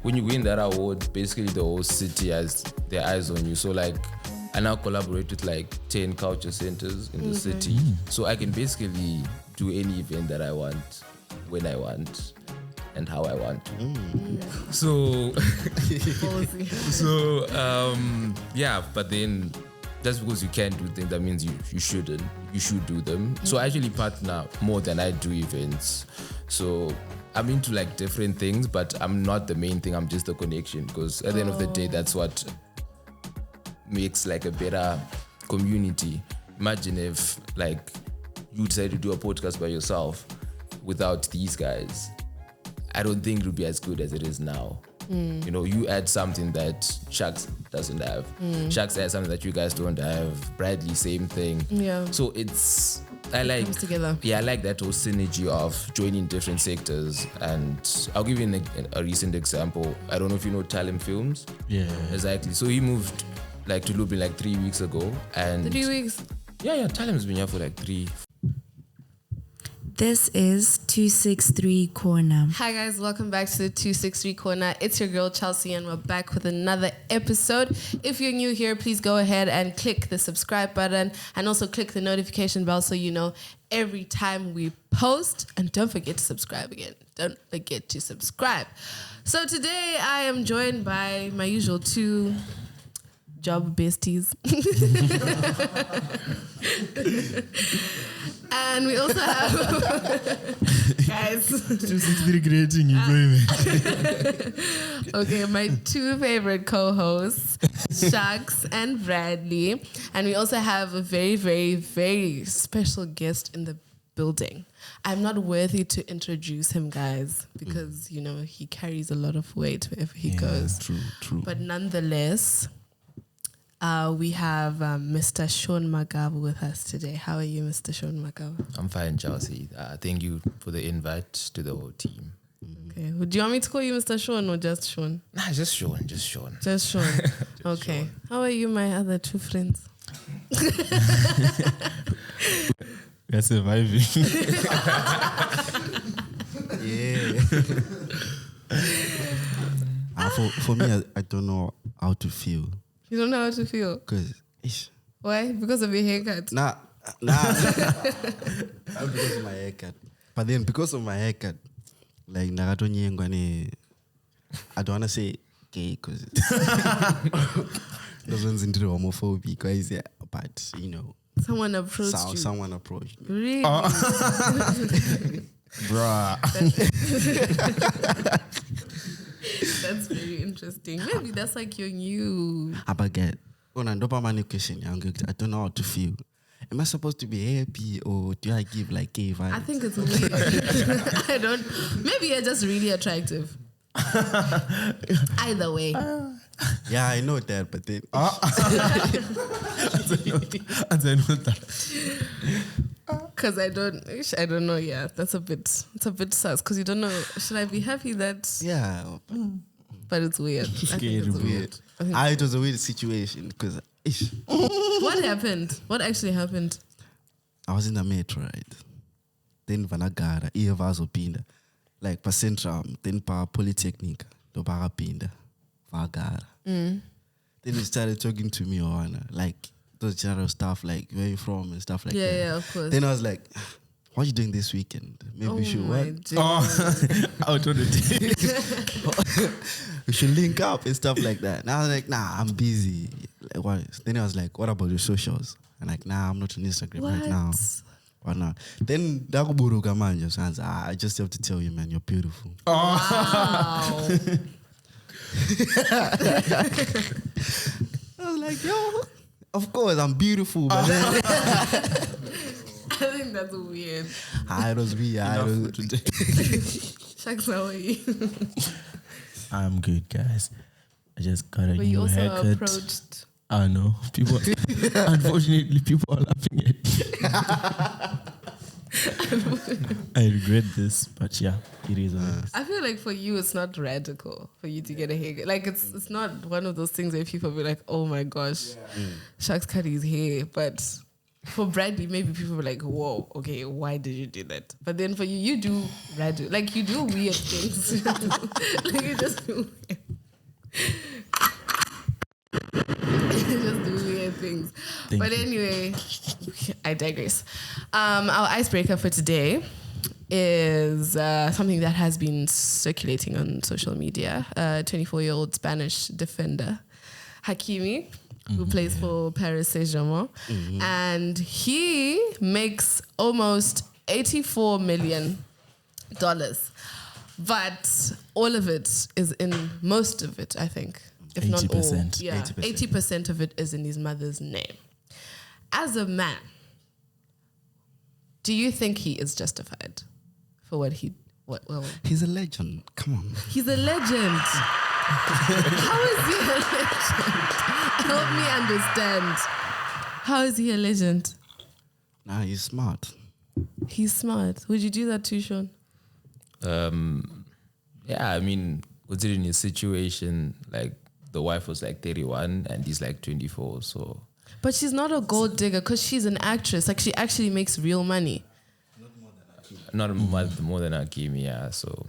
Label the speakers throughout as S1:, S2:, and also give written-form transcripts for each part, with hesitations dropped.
S1: when you win that award, basically the whole city has their eyes on you. So like, I now collaborate with like 10 culture centers in the city. So I can basically do any event that I want, when I want, and how I want to. So, yeah, but then just because you can't do things, that means you shouldn't. You should do them. So I actually partner more than I do events. So I'm into like different things, but I'm not the main thing. I'm just the connection, because at the end of the day, that's what makes like a better community. Imagine if like you decide to do a podcast by yourself without these guys. I don't think it would be as good as it is now. You know, you add something that Sharks doesn't have. Sharks adds something that you guys don't have. Bradley, same thing. Yeah. So I like that whole synergy of joining different sectors. And I'll give you a recent example. I don't know if you know Talem Films. Yeah. Exactly. So he moved like to Lubin like 3 weeks ago. And
S2: 3 weeks?
S1: Yeah. Talem's been here for like 3.
S3: This is 263 Corner.
S2: Hi guys, welcome back to the 263 Corner. It's your girl Chelsea and we're back with another episode. If you're new here, please go ahead and click the subscribe button and also click the notification bell so you know every time we post. And don't forget to subscribe again. Don't forget to subscribe. So today I am joined by my usual 2 job besties. And we also have guys.
S4: Just creating employment.
S2: Okay, my 2 favorite co-hosts, Sharks and Bradley. And we also have a very, very, very special guest in the building. I'm not worthy to introduce him, guys, because you know he carries a lot of weight wherever he goes.
S4: True.
S2: But nonetheless, we have Mr. Sean Magavu with us today. How are you, Mr. Sean Magavu?
S1: I'm fine, Chelsea. Thank you for the invite to the whole team.
S2: Okay. Do you want me to call you Mr. Sean or just Sean?
S1: Nah, just Sean.
S2: Just Sean. Okay. Sean. How are you, my other 2 friends?
S4: We're surviving.
S5: Yeah. For me, I don't know how to feel.
S2: You don't know how to feel? Why? Because of your haircut?
S5: Nah. Not because of my haircut. But then because of my haircut, like I don't want to say gay because those ones into the homophobic, guys. Yeah, but you know,
S2: someone approached you.
S5: Someone approached me.
S2: Really?
S5: Bruh.
S2: That's very interesting. Maybe that's like your new.
S5: I don't know how to feel. Am I supposed to be happy or do I give like gay vibes?
S2: I think it's weird. I don't. Maybe you're just really attractive. Either way.
S5: Yeah, I know that, but then.
S2: Because I don't know. Yeah, it's a bit sus. Because you don't know. Should I be happy that?
S5: Yeah,
S2: but it's weird. I think it's weird.
S5: It was a weird situation because.
S2: What happened? What actually happened?
S5: I was in the metro, right? Then Vanagara, Iavazopinda, like pa Centrum, then pa Polytechnic, do Parapinda, Vagara. Then he started talking to me on like those general stuff, like where you from and stuff like that.
S2: Yeah, of course.
S5: Then I was like, what are you doing this weekend? Maybe we should what?
S4: Out on the day.
S5: We should link up and stuff like that. And I was like, nah, I'm busy. Like, what? Then I was like, what about your socials? And like, nah, I'm not on Instagram right now. What now? Then I just have to tell you, man, you're beautiful.
S2: Wow.
S5: I was like, yo, of course I'm beautiful, but then
S2: I think that's weird.
S5: It was weird.
S2: Sharks, how are you?
S4: I'm good, guys. I just got a new haircut.
S2: Approached.
S4: I know. People, unfortunately, people are laughing at me. I regret this, but yeah, it is.
S2: I feel like for you, it's not radical for you to get a haircut. Like it's not one of those things where people be like, "Oh my gosh, Sharks cut his hair." But for Bradley, maybe people were like, "Whoa, okay, why did you do that?" But then for you, you do radical. Like you do weird things. Like you just do weird. But anyway, I digress. Our icebreaker for today is something that has been circulating on social media. 24-year-old Spanish defender, Hakimi, who plays for Paris Saint-Germain. And he makes almost $84 million. But all of it is in, most of it, I think, if
S4: 80%.
S2: not all. Yeah,
S5: 80%.
S2: 80% of it is in his mother's name. As a man, do you think he is justified for what he... Well,
S5: He's a legend. Come on.
S2: he's a legend. How is he a legend? Help me understand. How is he a legend?
S5: Nah, he's smart.
S2: He's smart. Would you do that too, Sean?
S1: Yeah, I mean, considering his situation, like the wife was like 31 and he's like 24, so...
S2: But she's not a gold digger because she's an actress. Like, she actually makes real money.
S1: Not more than Hakimi, yeah, so...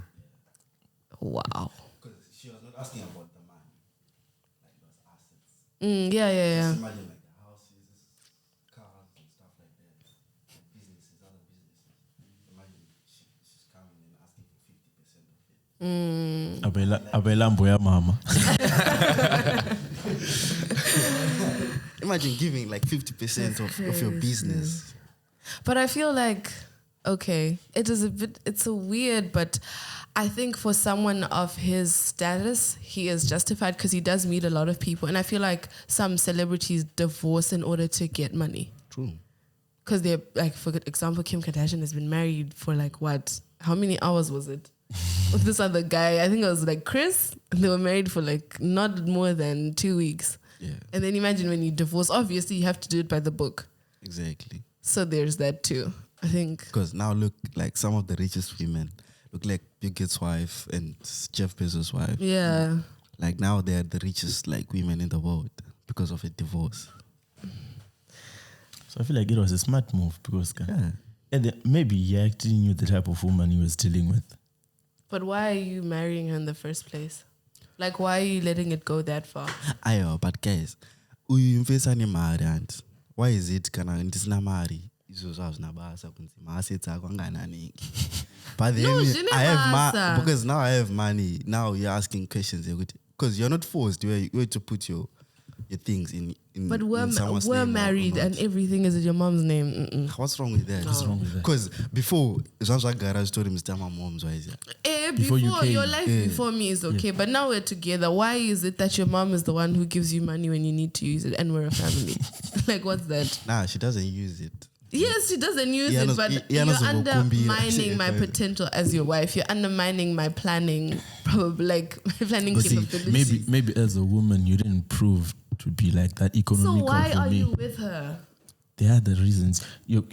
S2: Wow.
S5: Because she was not asking about the money. Like, it was assets.
S2: Yeah.
S5: Imagine like the houses, cars and stuff like that. Businesses, other businesses. Imagine she's coming and asking for 50% of it.
S4: Abelambo ya mama.
S5: Imagine giving like 50% of your business.
S2: But I feel like, okay, it's a weird, but I think for someone of his status, he is justified because he does meet a lot of people. And I feel like some celebrities divorce in order to get money.
S5: True.
S2: Because they're, like, for example, Kim Kardashian has been married for like what? How many hours was it? With this other guy, I think it was like Chris. They were married for like not more than 2 weeks.
S5: Yeah.
S2: And then imagine when you divorce, obviously you have to do it by the book.
S5: Exactly.
S2: So there's that too, I think.
S5: Because now look, like some of the richest women look like Bill Gates' wife and Jeff Bezos' wife.
S2: Yeah.
S5: Like now they're the richest like women in the world because of a divorce.
S4: So I feel like it was a smart move because
S5: Yeah.
S4: maybe he actually knew the type of woman he was dealing with.
S2: But why are you marrying her in the first place? Like, why are you letting it go that far?
S5: Ayo, but guys, uyimfisa ni mari and why is it kana ndisina mari? Izo nabasa kunzima assets akho angananingi. But then
S2: No,
S5: I have
S2: basa.
S5: because now I have money. Now you're asking questions because you're not forced. You're to put your things in.
S2: But
S5: in someone's
S2: we're
S5: name or
S2: married
S5: not.
S2: and everything is in your mom's name. Mm-mm.
S5: What's wrong with that?
S4: What's wrong with that?
S5: Because before, Zanzwa garage story, Mr. My mom's wise.
S2: Before
S4: you came,
S2: your life before me is okay, but now we're together. Why is it that your mom is the one who gives you money when you need to use it and we're a family? Like, what's that?
S5: Nah, she doesn't use it.
S2: Yes, she doesn't use
S5: Yeah,
S2: it,
S5: no,
S2: but
S5: yeah,
S2: you're
S5: no, so
S2: undermining my
S5: yeah.
S2: potential as your wife. You're undermining my planning, probably like my planning
S4: But see,
S2: capabilities.
S4: maybe as a woman you didn't prove to be like that
S2: So
S4: economical
S2: why
S4: for
S2: are
S4: me.
S2: you with her?
S4: There are the reasons. You're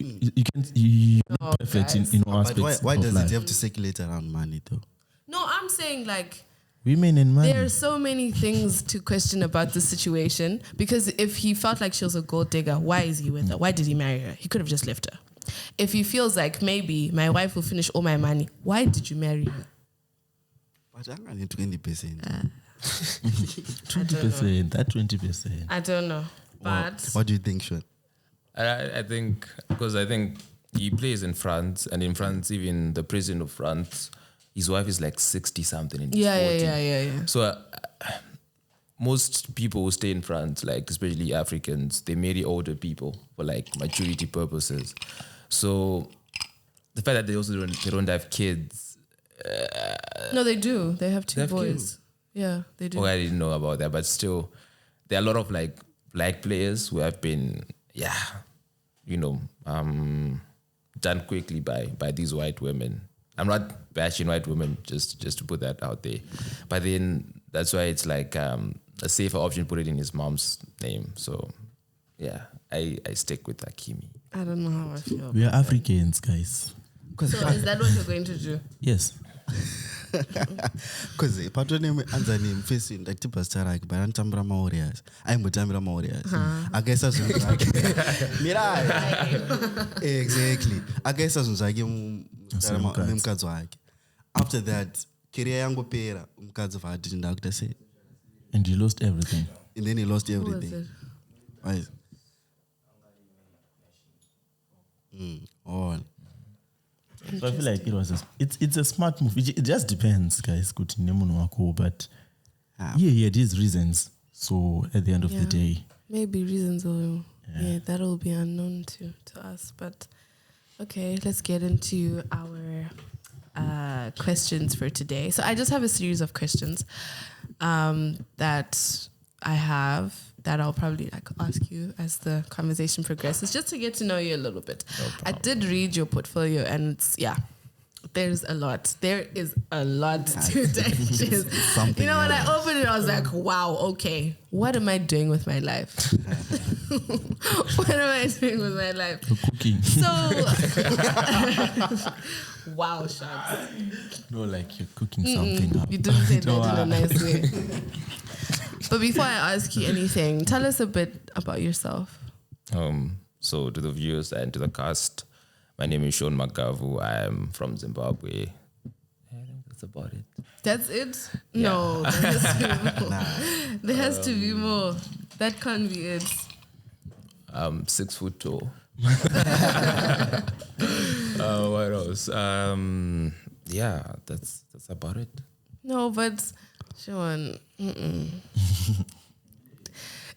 S4: not perfect
S2: guys.
S4: in all
S5: But
S4: aspects
S5: why
S4: of
S5: does
S4: life.
S5: it have to circulate around money though?
S2: No, I'm saying like
S4: Women and money.
S2: there are so many things to question about the situation because if he felt like she was a gold digger, why is he with her? Why did he marry her? He could have just left her. If he feels like maybe my wife will finish all my money, why did you marry her?
S5: But I'm going to 20%.
S4: 20%. That 20%.
S2: I don't know. But
S5: What do you think, Sean?
S1: I think, because I think he plays in France, and in France, even the president of France, his wife is like 60 something and he's 40.
S2: yeah.
S1: So most people who stay in France, like especially Africans, they marry older people for like maturity purposes. So the fact that they don't have kids.
S2: No, they do. They have two
S1: They have
S2: boys.
S1: kids?
S2: Yeah, they do.
S1: Oh, I didn't know about that, but still, there are a lot of like black players who have been, done quickly by these white women. I'm not bashing white women, just to put that out there. But then that's why it's like a safer option, put it in his mom's name. So yeah, I stick with Hakimi.
S2: I don't know how I feel.
S4: We are Africans, guys.
S2: So is that what you're going to do?
S4: Yes.
S5: Because patroname anzani facing like tipa starake but antambra Warriors. I'm mutambra Warriors. I guess as Mirai. Exactly. I guess as mukadzi wake. After that, career yangu pera mukadzi vati ndakuta say.
S4: And you lost everything.
S5: And then he lost
S2: Who was
S5: everything.
S2: it?
S5: Why? All.
S4: So I feel like it's a smart move. It just depends, guys. But yeah, it is reasons. So at the end of the day,
S2: maybe reasons will that'll be unknown to us. But okay, let's get into our questions for today. So I just have a series of questions that I have that I'll probably ask you as the conversation progresses, just to get to know you a little bit.
S1: No
S2: I did read your portfolio, and there's a lot. There is a lot to digest.
S5: Something
S2: You know, when I
S5: else.
S2: opened it, I was like, wow, okay, what am I doing with my life? What am I doing with my life?
S4: cooking.
S2: So, wow, shots.
S4: No, like you're cooking something up.
S2: You didn't say that in a nice way. But before I ask you anything, tell us a bit about yourself.
S1: So to the viewers and to the cast, my name is Sean Magavu. I am from Zimbabwe. I think that's about it.
S2: That's it? No, there has to be more. There has to be more. That can't be it.
S1: 6 foot tall. What else? That's about it.
S2: No, but Sean,
S1: You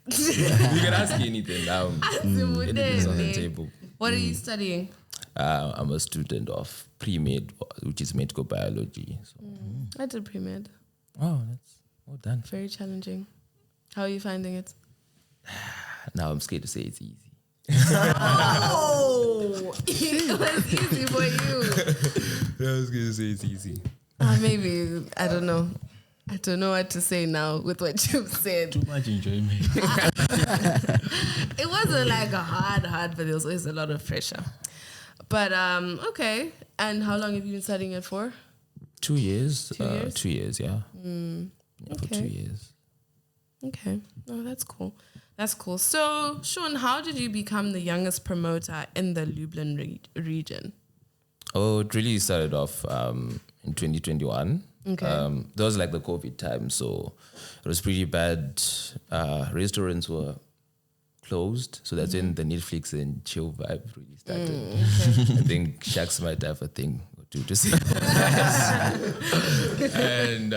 S1: can ask me anything. Anything's on the table.
S2: What are you studying?
S1: I'm a student of pre-med, which is medical biology. So.
S2: I did pre-med.
S1: Oh, that's well done.
S2: Very challenging. How are you finding it?
S1: Now I'm scared to say it's easy.
S2: Oh, it was easy for you.
S1: I was going to say it's easy.
S2: Maybe, I don't know. I don't know what to say now with what you've said.
S4: Too much enjoyment.
S2: It wasn't like a hard, but there was always a lot of pressure. But, okay. And how long have you been studying it for?
S1: 2 years.
S2: 2 years?
S1: 2 years, yeah. Yeah, for 2 years.
S2: Okay. Oh, that's cool. That's cool. So, Sean, how did you become the youngest promoter in the Lublin region?
S1: Oh, it really started off in 2021.
S2: Okay.
S1: That was like the COVID time, so it was pretty bad. Restaurants were closed, so that's when the Netflix and chill vibe really started. I think Shaqs might have a thing or two to say. And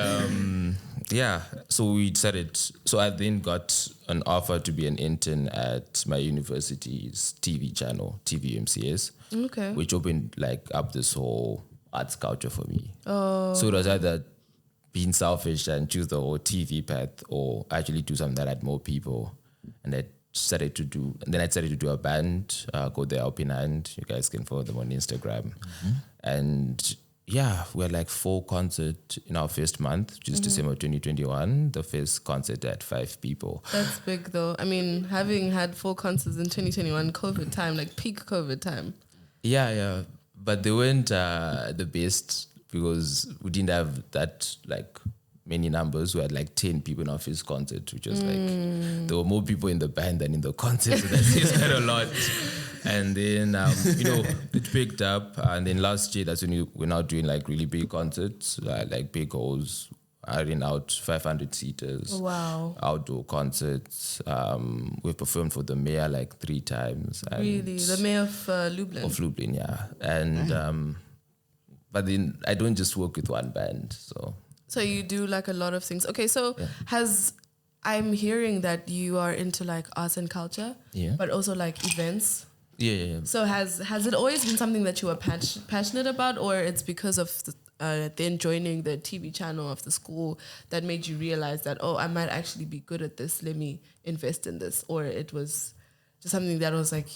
S1: so we decided. So I then got an offer to be an intern at my university's TV channel, TVMCS, which opened like up this whole arts culture for me. So it was either being selfish and choose the whole TV path, or actually do something that had more people. And I started to do a band called The Helping Hand. You guys can follow them on Instagram. And yeah, we had like 4 concerts in our first month, which is December 2021. The first concert had 5 people.
S2: That's big though. I mean, having had 4 concerts in 2021, COVID time, like peak COVID time.
S1: Yeah. But they weren't the best because we didn't have that like many numbers. We had like 10 people in our first concert, which was like, there were more people in the band than in the concert. So that says quite a lot. And then, it picked up. And then last year, that's when we're now doing like really big concerts, like big halls, hiring out 500 seaters.
S2: Wow.
S1: Outdoor concerts. We've performed for the mayor like 3 times. And
S2: Really? The mayor of Lublin?
S1: Of Lublin, yeah. And, but then I don't just work with one band, so.
S2: So you do like a lot of things. Okay, so I'm hearing that you are into like arts and culture, but also like events.
S1: Yeah.
S2: So has it always been something that you were passionate about, or it's because of then joining the TV channel of the school that made you realize that, oh, I might actually be good at this, let me invest in this, or it was just something that was like,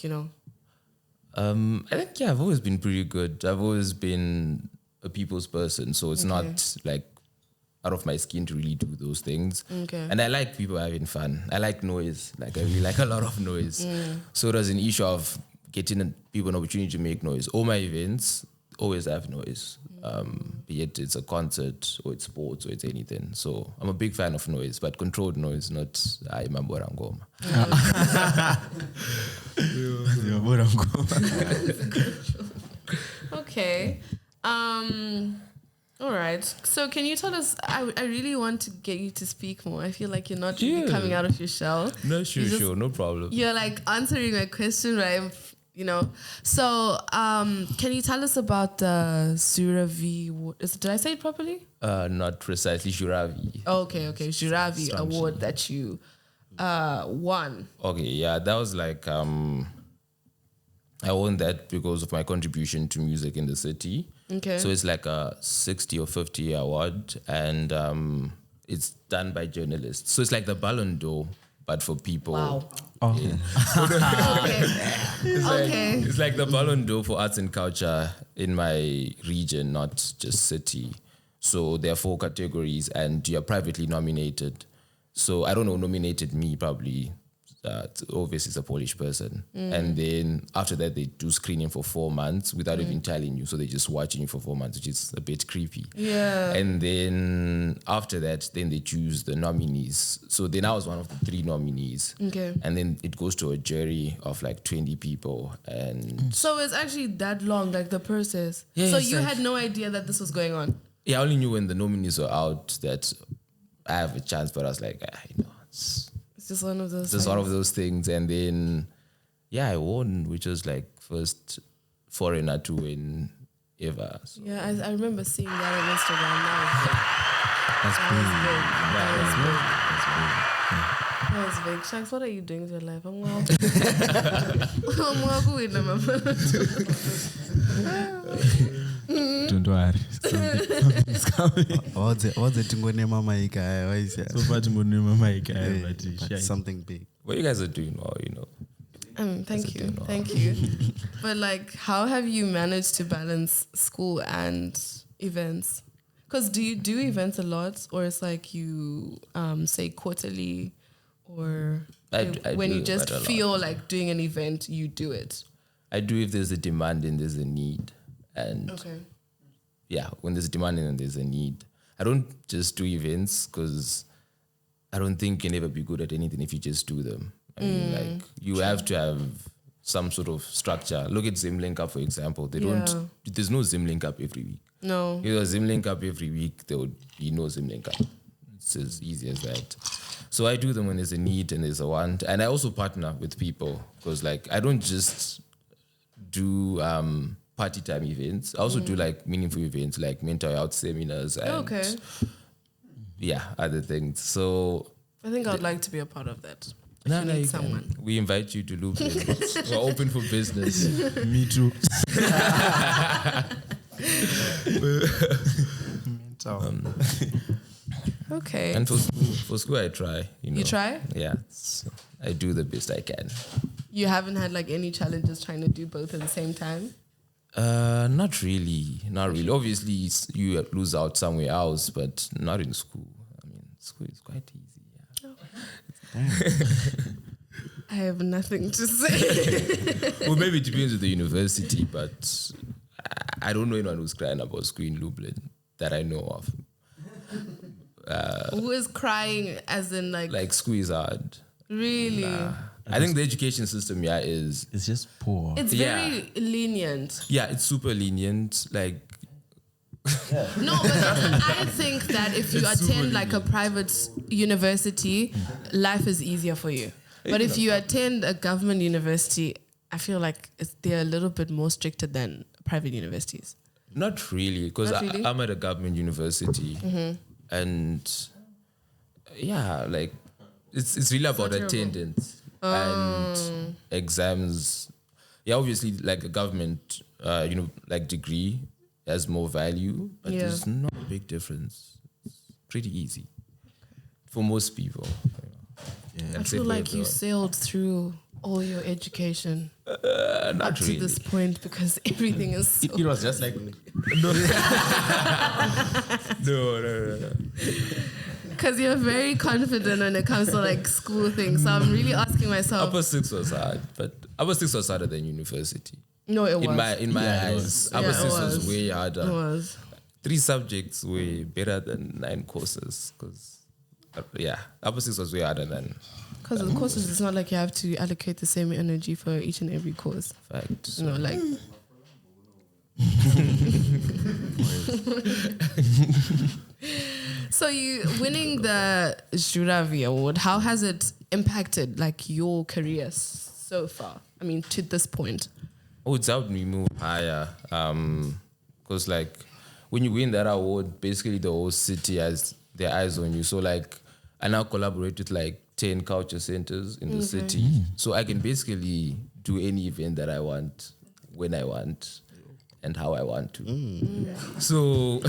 S1: I think, I've always been pretty good. I've always been a people's person, so it's not like out of my skin to really do those things.
S2: Okay.
S1: And I like people having fun. I like noise. Like I really like a lot of noise. So there's an issue of getting people an opportunity to make noise. All my events always have noise. Be it it's a concert or it's sports or it's anything. So I'm a big fan of noise, but controlled noise, not Mambo Rangoma.
S2: Okay. All right. So can you tell us, I really want to get you to speak more. I feel like you're not really coming out of your shell.
S1: No, sure, no problem.
S2: You're like answering a question where you know. So, can you tell us about the Zurawie? Did I say it properly?
S1: Not precisely Zurawie.
S2: Okay, Zurawie award that you won.
S1: Okay, yeah, that was like I won that because of my contribution to music in the city.
S2: Okay.
S1: So it's like a 60 or 50 award, and it's done by journalists. So it's like the Ballon d'Or, but for people.
S2: Wow.
S4: Oh.
S2: Okay.
S1: It's like the Ballon d'Or for arts and culture in my region, not just city. So there are 4 categories, and you're privately nominated. So I don't know, nominated me probably. Obviously, it's a Polish person. And then after that, they do screening for 4 months without even telling you. So they're just watching you for 4 months, which is a bit creepy.
S2: Yeah.
S1: And then after that, then they choose the nominees. So then I was one of the 3 nominees.
S2: Okay.
S1: And then it goes to a jury of like 20 people. And
S2: So it's actually that long, like the process.
S1: Yeah,
S2: so
S1: it's
S2: you
S1: like-
S2: had no idea that this was going on.
S1: yeah, I only knew when the nominees were out that I have a chance, but I was like, it's
S2: It's just one of those.
S1: just one of
S2: things.
S1: those things. And then, yeah, I won, which was like first foreigner to win ever. So.
S2: Yeah, I remember seeing that on Instagram.
S4: That's
S2: That
S4: big.
S2: was big. Shanks, what are you doing with your life? I'm walking with them.
S4: Don't worry. Something's coming.
S5: What's it tingonema maika? Why is that?
S4: So far, I'm
S5: But something big.
S1: What you guys are doing well,
S2: Thank you. But like, how have you managed to balance school and events? Because do you do events a lot, or it's like you say quarterly, or
S1: I
S2: when
S1: do
S2: you just
S1: that a lot.
S2: feel like doing an event, you do it?
S1: I do if there's a demand and there's a need. And
S2: Okay.
S1: yeah, when there's a demand and there's a need. I don't just do events because I don't think you can ever be good at anything if you just do them. I mean, like, you have to have some sort of structure. Look at Zim Link Up, for example. There's no Zim Link Up every week.
S2: No.
S1: If there was Zim Link Up every week, there would be no Zim Link Up. It's as easy as that. So I do them when there's a need and there's a want. And I also partner with people because, like, I don't just do party time events. I also do, like, meaningful events, like mental health seminars and other things. So
S2: I think I'd like to be a part of that. If
S1: no,
S2: you
S1: no,
S2: need
S1: you
S2: someone.
S1: can. We invite you to Lublin. We're open for business.
S4: Me too.
S2: Okay.
S1: And for school, I try.
S2: You try?
S1: Yeah, I do the best I can.
S2: You haven't had like any challenges trying to do both at the same time?
S1: Not really. Obviously, you lose out somewhere else, but not in school. I mean, school is quite easy. Yeah.
S2: I have nothing to say.
S1: Well, maybe it depends with the university, but I don't know anyone who's crying about school in Lublin that I know of.
S2: Who is crying as in like
S1: School is hard.
S2: really?
S1: I think the education system, is
S4: It's just poor.
S2: It's very lenient.
S1: it's super lenient. Like,
S2: No, but I think that if you attend like a private university, life is easier for you. But if you attend a government university, I feel like they're a little bit more stricter than private universities.
S1: not really, because
S2: Not really?
S1: I'm at a government university, and like it's really about
S2: terrible.
S1: attendance and exams. Yeah, obviously, like a government, like degree has more value, but
S2: Yeah.
S1: there's not a big difference. It's pretty easy for most people.
S2: I feel like you sailed through all your education up
S1: not
S2: to
S1: really.
S2: this point because everything is so
S4: It was just like
S1: No.
S2: because you're very confident when it comes to like school things. So I'm really asking myself.
S1: Upper six was hard, but upper six was harder than university.
S2: No, it was.
S1: In my
S4: Yeah, it
S1: eyes,
S4: was.
S1: upper
S2: Yeah, it
S1: six was
S2: was.
S1: way harder.
S2: It was.
S1: 3 subjects were better than 9 courses because upper six was way harder than
S2: Because of the courses, it's not like you have to allocate the same energy for each and every course.
S1: fact.
S2: You know, like. So you winning the Zurawie award, how has it impacted like your career so far? I mean, to this point.
S1: Oh, it's helped me move higher. Because like when you win that award, basically the whole city has their eyes on you. So like I now collaborate with like 10 culture centers in the city. So I can basically do any event that I want, when I want, and how I want to. So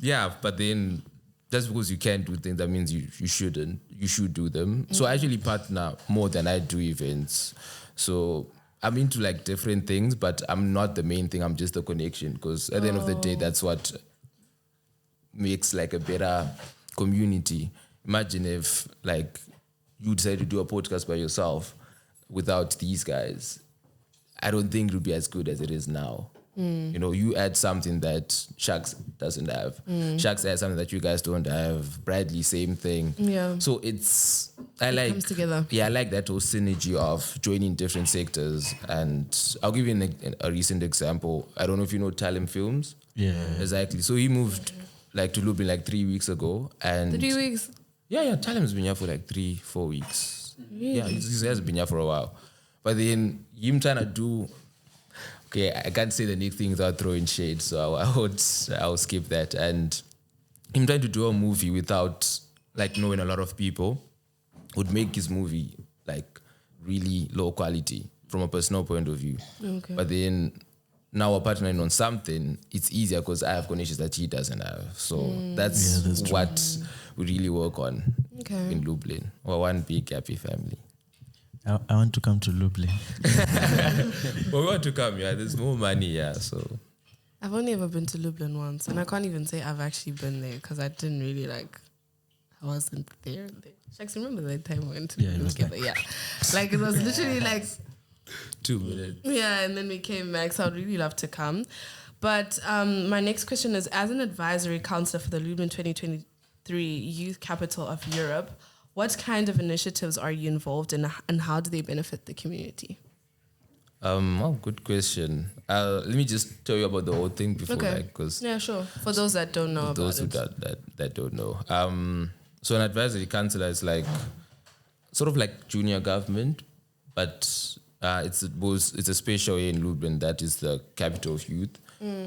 S1: yeah, but then just because you can't do things, that means you shouldn't. You should do them. So I actually partner more than I do events. So I'm into like different things, but I'm not the main thing. I'm just the connection, because at the end of the day, that's what makes like a better community. Imagine if like you decide to do a podcast by yourself without these guys. I don't think it would be as good as it is now. You know, you add something that Sharks doesn't have. Sharks add something that you guys don't have. Bradley, same thing.
S2: Yeah.
S1: So it
S2: comes together.
S1: Yeah, I like that whole synergy of joining different sectors. And I'll give you a recent example. I don't know if you know Talem Films.
S4: Yeah.
S1: Exactly. So he moved like to Lubin like 3 weeks ago. And
S2: 3 weeks.
S1: Yeah. Talem's been here for like 3-4 weeks.
S2: Really?
S1: Yeah, he has been here for a while. But then him trying to do. Okay, I can't say the next thing without throwing shade, so I'll skip that. And him trying to do a movie without like knowing a lot of people would make his movie like really low quality from a personal point of view.
S2: Okay.
S1: But then now we're partnering on something, it's easier because I have connections that he doesn't have. So that's what we really work on in Lublin. We're one big happy family.
S4: I want to come to Lublin.
S1: Well, we want to come, yeah. There's more money, yeah. So
S2: I've only ever been to Lublin once, and I can't even say I've actually been there because I didn't really like. I wasn't there. Shaks, remember that time we went to Lublin together? Like it was literally like
S1: 2 minutes.
S2: Yeah, and then we came back. So I'd really love to come. But my next question is: as an advisory counselor for the Lublin 2023 Youth Capital of Europe, what kind of initiatives are you involved in, and how do they benefit the community?
S1: Good question. Let me just tell you about the whole thing before, because
S2: yeah, sure. For those that don't know,
S1: those who that don't know. So an advisory counselor is like sort of like junior government, but it's a special area in Lublin that is the capital of youth.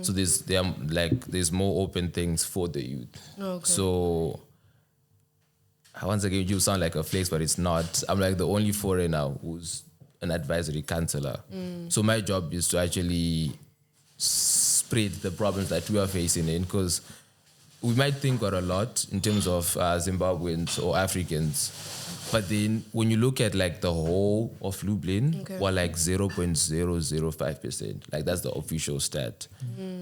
S1: So there's more open things for the youth.
S2: Okay.
S1: So. Once again, you sound like a flex, but it's not. I'm like the only foreigner who's an advisory counselor. So my job is to actually spread the problems that we are facing in, because we might think we're a lot in terms of Zimbabweans or Africans, but then when you look at like the whole of Lublin, we're like 0.005%. Like that's the official stat.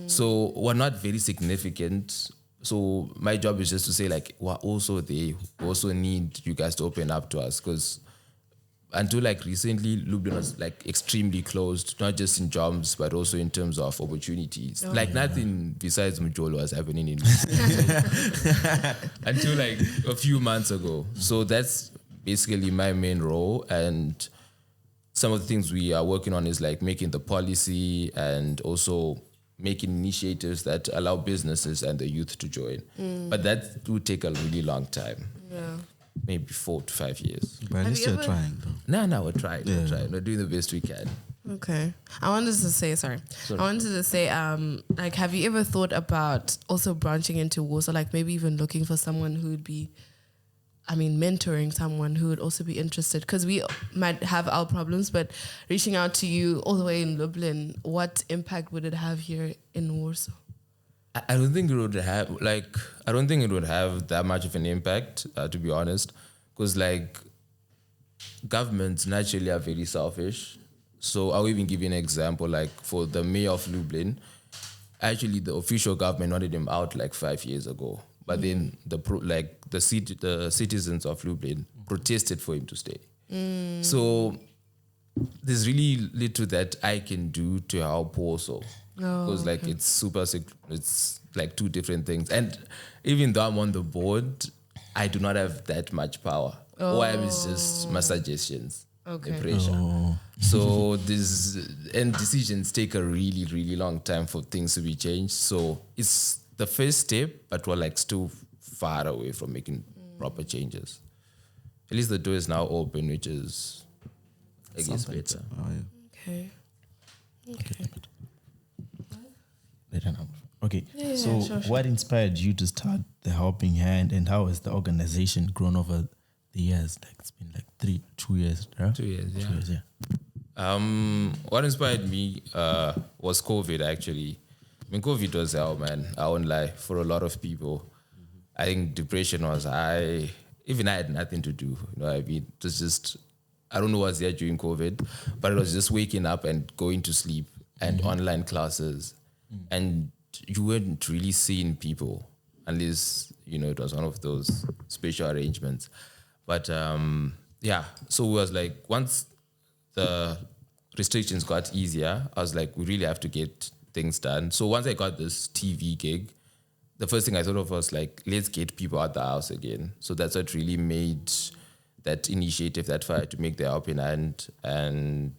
S1: So we're not very significant. So my job is just to say like we're also there. We also need you guys to open up to us, because until like recently, Lublin was like extremely closed, not just in jobs but also in terms of opportunities. Nothing besides Mujolo was happening in until like a few months ago. So that's basically my main role, and some of the things we are working on is like making the policy and also making initiatives that allow businesses and the youth to join. But that would take a really long time. Yeah. Maybe 4 to 5 years.
S5: But at least you're trying, though.
S1: No, we're trying. We're doing the best we can.
S2: Okay. I wanted to say, like, have you ever thought about also branching into Warsaw, like maybe even looking for someone who would be, mentoring someone who would also be interested? Because we might have our problems, but reaching out to you all the way in Lublin, what impact would it have here in Warsaw?
S1: I don't think it would have that much of an impact, to be honest, because like governments naturally are very selfish. So I'll even give you an example. Like for the mayor of Lublin, actually the official government wanted him out like 5 years ago. But then the citizens of Lublin protested for him to stay. So there's really little that I can do to help Warsaw, because it's like two different things. And even though I'm on the board, I do not have that much power. All I have is just my suggestions, the pressure. So decisions take a really, really long time for things to be changed. So it's the first step, but we're like still far away from making proper changes. At least the door is now open, which is I guess better.
S5: Oh, yeah.
S2: Okay.
S4: Okay.
S2: Yeah,
S4: so
S2: sure.
S4: what inspired you to start the Helping Hand, and how has the organization grown over the years? Like it's been like 2 years, right?
S1: 2 years, yeah.
S4: 2 years, yeah.
S1: What inspired me was COVID, actually. I mean, COVID was hell, man. I won't lie, for a lot of people. I think depression was high. Even I had nothing to do. You know what I mean? It was just, I don't know what's there during COVID, but it was just waking up and going to sleep and online classes. And you weren't really seeing people unless, it was one of those special arrangements. But yeah, so it was like, once the restrictions got easier, I was like, we really have to get things done. So once I got this TV gig, the first thing I thought of was like, let's get people out the house again. So that's what really made that initiative, that fire to make the Helping Hand, and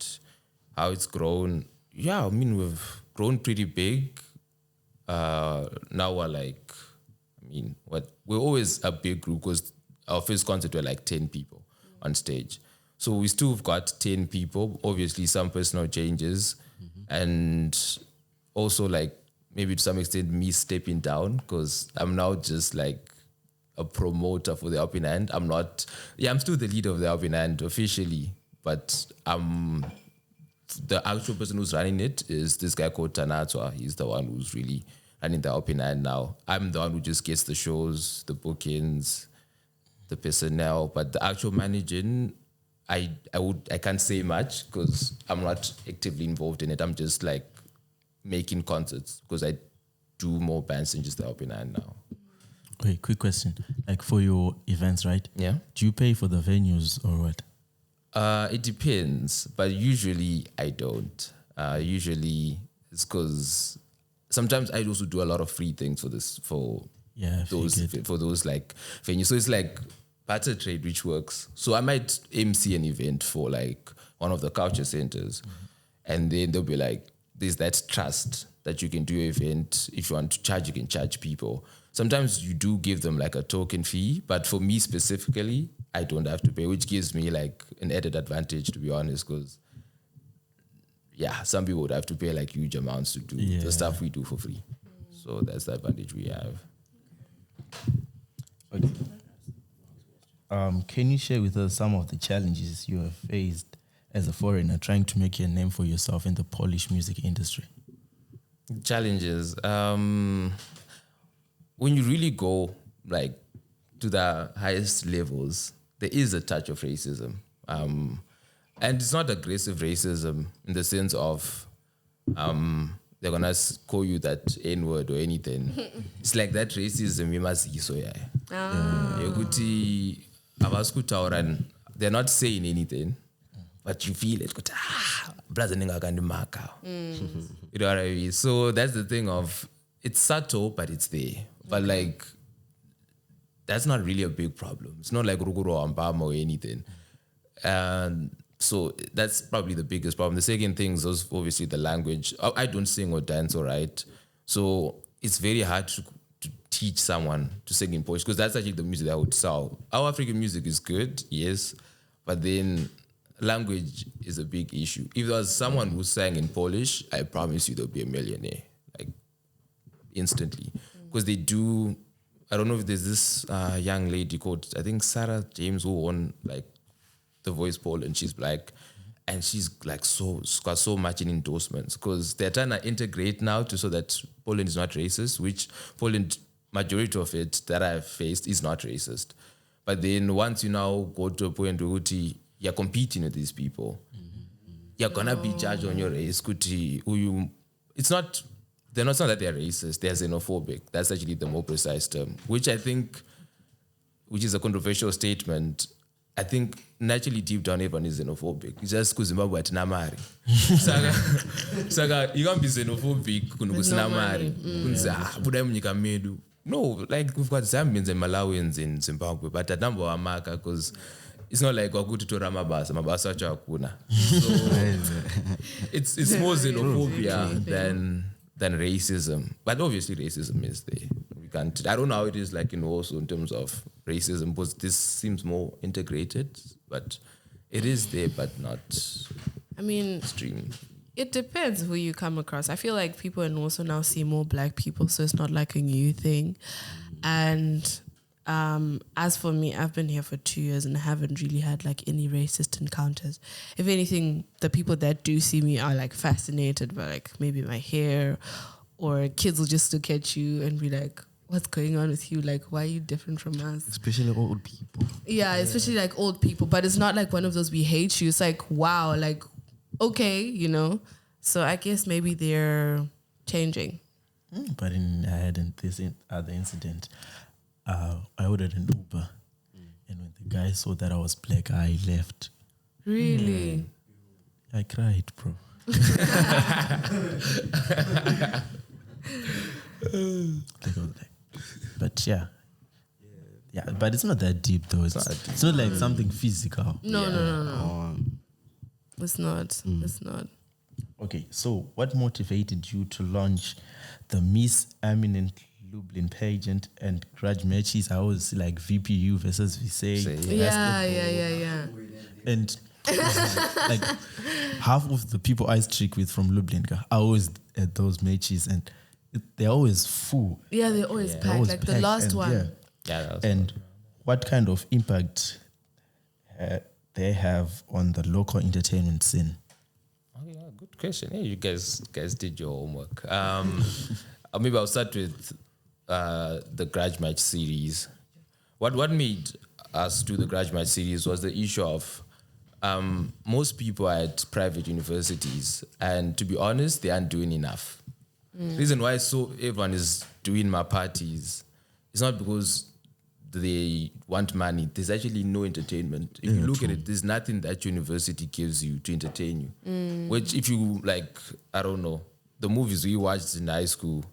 S1: how it's grown. Yeah, I mean, we've grown pretty big. Now we're like, we're always a big group because our first concert were like 10 people on stage. So we still have got 10 people, obviously some personal changes, and also like maybe to some extent me stepping down because I'm now just like a promoter for the Helping Hand. I'm still the leader of the Helping Hand officially, but the actual person who's running it is this guy called Tanatwa. He's the one who's really running the Helping Hand now. I'm the one who just gets the shows, the bookings, the personnel, but the actual managing, I can't say much because I'm not actively involved in it. I'm just like making concerts because I do more bands than just the Helping Hand now.
S4: Okay, quick question. Like for your events, right?
S1: Yeah.
S4: Do you pay for the venues or what?
S1: It depends, but usually I don't. Usually it's because sometimes I also do a lot of free things for those like venues. So it's like barter trade, which works. So I might MC an event for like one of the culture centers, and then they'll be like, there's that trust that you can do your event. If you want to charge, you can charge people. Sometimes you do give them like a token fee, but for me specifically, I don't have to pay, which gives me like an added advantage, to be honest, because some people would have to pay like huge amounts to do the stuff we do for free. So that's the advantage we have.
S4: Okay. Can you share with us some of the challenges you have faced as a foreigner trying to make a name for yourself in the Polish music industry?
S1: Challenges. When you really go like to the highest levels, there is a touch of racism. And it's not aggressive racism in the sense of they're gonna call you that N-word or anything. It's like that racism you must see. They're not saying anything, but you feel it. You know what I mean? So that's the thing of, it's subtle, but it's there. But like, that's not really a big problem. It's not like Ruguro Ambama or anything. And so that's probably the biggest problem. The second thing is obviously the language. I don't sing or dance, all right? So it's very hard to teach someone to sing in Polish because that's actually the music that I would sell. Our African music is good, yes, but then language is a big issue. If there was someone who sang in Polish, I promise you there'll be a millionaire, like instantly. Because they do, I don't know if there's this young lady called, I think Sarah James, who won like The Voice Poland. She's black, and she's like got so much in endorsements because they're trying to integrate now so that Poland is not racist, which Poland, majority of it that I've faced is not racist. But then once you now go to a point where you're competing with these people, you're gonna be judged on your race. It's not that they're racist, they're xenophobic. That's actually the more precise term, which I think, which is a controversial statement. I think naturally deep down everyone is xenophobic. It's just because Zimbabwe at Namari. Saga, you can't be xenophobic because Namari. No, like we've got Zambians and Malawians in Zimbabwe, but at number of Amaka, because it's not like Wakutu to Ramabasa, Mabasa Chakuna. So it's more xenophobia than racism. But obviously racism is there. I don't know how it is like also in terms of racism, because this seems more integrated, but It is there, but not
S2: I mean,
S1: extreme.
S2: it depends who you come across. I feel like people in also now see more black people, so it's not like a new thing. And as for me, I've been here for 2 years and I haven't really had like any racist encounters. If anything, the people that do see me are like fascinated by like maybe my hair, or kids will just look at you and be like, what's going on with you? Like, why are you different from us?
S5: Especially old people.
S2: Yeah, especially like old people. But it's not like one of those we hate you. It's like, wow, like, okay, you know? So I guess maybe they're changing.
S4: But I had this other incident. I ordered an Uber, and when the guy saw that I was black, I left.
S2: Really?
S4: I cried, bro. But yeah, but it's not that deep though. It's not like something physical.
S2: No. It's not. It's not.
S4: Okay, so what motivated you to launch the Miss Eminent Lublin pageant and grudge matches? I always like VPU versus VSA.
S2: Yeah.
S4: And like half of the people I streak with from Lublin are always at those matches, and they're always full.
S2: Yeah, they're always packed.
S4: Always
S2: Like the
S4: packed,
S2: last
S4: and
S2: one.
S4: And what kind of impact they have on the local entertainment scene?
S1: Oh yeah, good question. Hey, you guys did your homework. Maybe I'll start with the grudge match series. What made us do the grudge match series was the issue of most people are at private universities, and to be honest, they aren't doing enough. Reason why everyone is doing my parties, it's not because they want money. There's actually no entertainment. If you look at it, there's nothing that university gives you to entertain you. Which if you like, I don't know, the movies we watched in high school,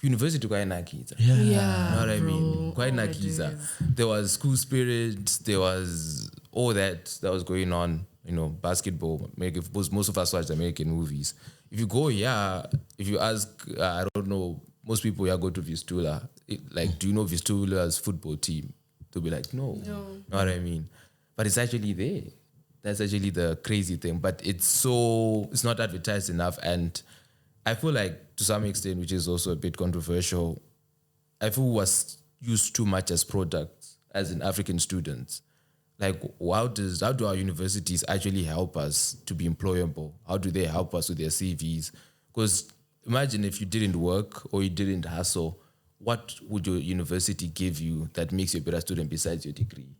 S1: university quite nakiza.
S2: Yeah.
S1: You know what I mean? Quite
S2: Oh my
S1: nakiza.
S2: days.
S1: There was school spirit, there was all that was going on, you know, basketball. Most of us watched American movies. If you go here, if you ask, I don't know, most people here go to Vistula. Do you know Vistula's football team? They'll be like, no. You know what I mean? But it's actually there. That's actually the crazy thing. But it's not advertised enough. And I feel like to some extent, which is also a bit controversial, I feel was used too much as products, as in African students. Like, how do our universities actually help us to be employable? How do they help us with their CVs? Because imagine if you didn't work or you didn't hustle, what would your university give you that makes you a better student besides your degree?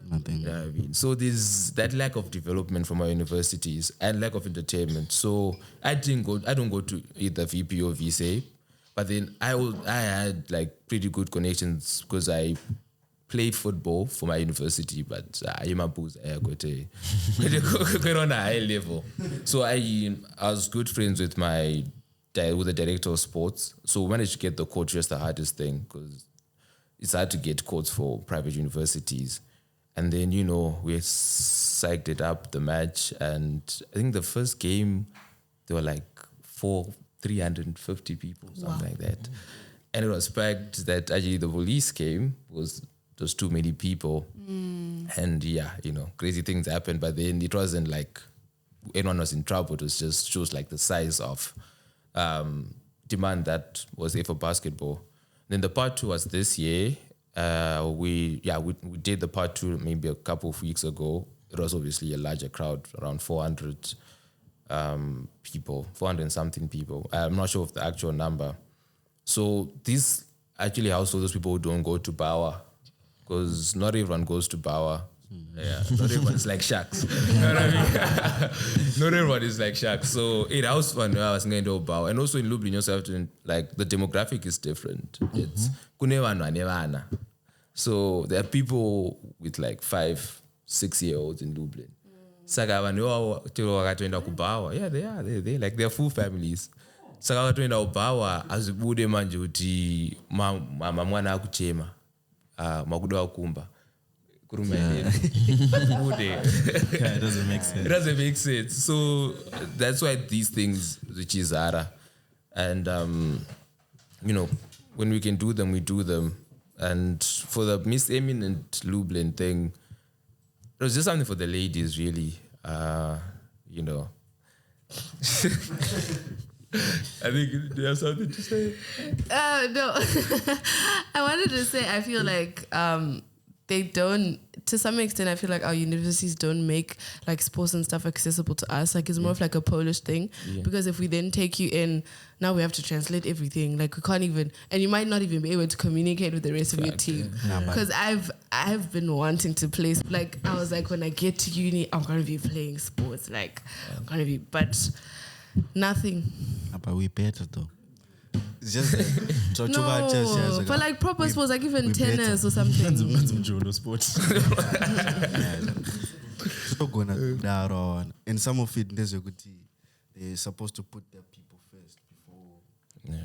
S5: Nothing.
S1: You know what I mean? So there's that lack of development from our universities and lack of entertainment. So I don't go to either VP or VSA, but then I had like pretty good connections because I played football for my university, but I'm a booze. I got on a high level. So I was good friends with the director of sports. So we managed to get the coach, just the hardest thing, because it's hard to get courts for private universities. And then, you know, we psyched it up, the match. And I think the first game, there were like 350 people, something like that. And it was packed that actually the police came, was there's too many people. And yeah, you know, crazy things happened. But then it wasn't like anyone was in trouble. It was just shows like the size of demand that was there for basketball. Then the part 2 was this year. We did the part 2 maybe a couple of weeks ago. It was obviously a larger crowd, around 400 people, 400 and something people. I'm not sure of the actual number. So this actually also those people who don't go to Bauer, because not everyone goes to Bauer. Yeah, not everyone is like Shaqs. You know what I mean? Not everyone is like Shaqs. So it was fun when I was going to Bauer. And also in Lublin, you also have to, like, the demographic is different. It's kunevana. So there are people with like 5-6-year-olds in Lublin. Saka wakatoenda kuBauer. Yeah, they are. They're full families. Saka wakatoenda kuBauer azibude manje kuti mama mwana akuchema. Makudo akumba.
S4: Yeah, it doesn't make sense.
S1: It doesn't make sense. So that's why these things, which is Zara. And, you know, when we can do them, we do them. And for the Miss Eminent Lublin thing, It was just something for the ladies, really. You know. I think do you have something to say?
S2: No. I wanted to say I feel like they don't, to some extent, I feel like our universities don't make like sports and stuff accessible to us. Like it's more of like a Polish thing.
S1: Yeah.
S2: Because if we then take you in, now we have to translate everything. Like we can't even, and you might not even be able to communicate with the rest of your team. Because I've been wanting to play, like I was like, when I get to uni, I'm going to be playing sports. Like I'm going to be, but nothing.
S5: But we better though. It's just like,
S2: No, but like proper sports, like even tennis or something.
S4: sports.
S5: So gonna that on, and some of it there's a good tea. They're supposed to put their people first before they